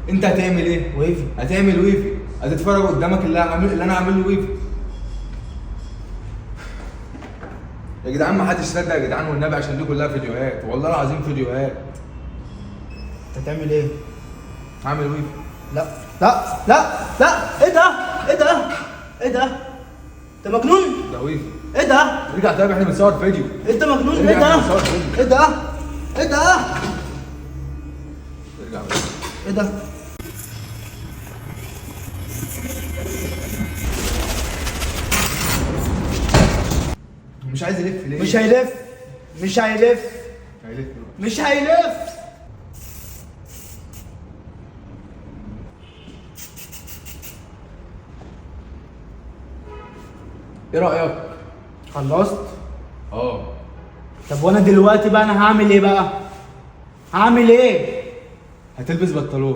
انت هتعمل ايه؟ ويفي. هتعمل ويفي، هتتفرج قدامك اللي انا هعمل له ويفي. يا جدعان ما حدش صدق يا جدعان والنبي، عشان دي كلها فيديوهات، والله العظيم فيديوهات. انت هتعمل ايه؟ هعمل ويفي. لا لا لا لا، ايه ده؟ ايه ده؟ ايه ده؟ انت مجنون؟ ده ويفي. ايه ده؟ ارجع طيب، احنا بنصور فيديو. انت مجنون؟ ارجع ايه ده؟ احنا بنصور فيديو. ايه ده؟ ايه ده؟ ارجع بس. ايه ده؟ مش عايز يلف ليه؟ مش هيلف. مش هيلف. هيلف. مش هيلف. ايه رأيك؟ خلصت؟ اه. طب وانا دلوقتي بقى انا هعمل ايه بقى؟ هعمل ايه؟ هتلبس بنطلون.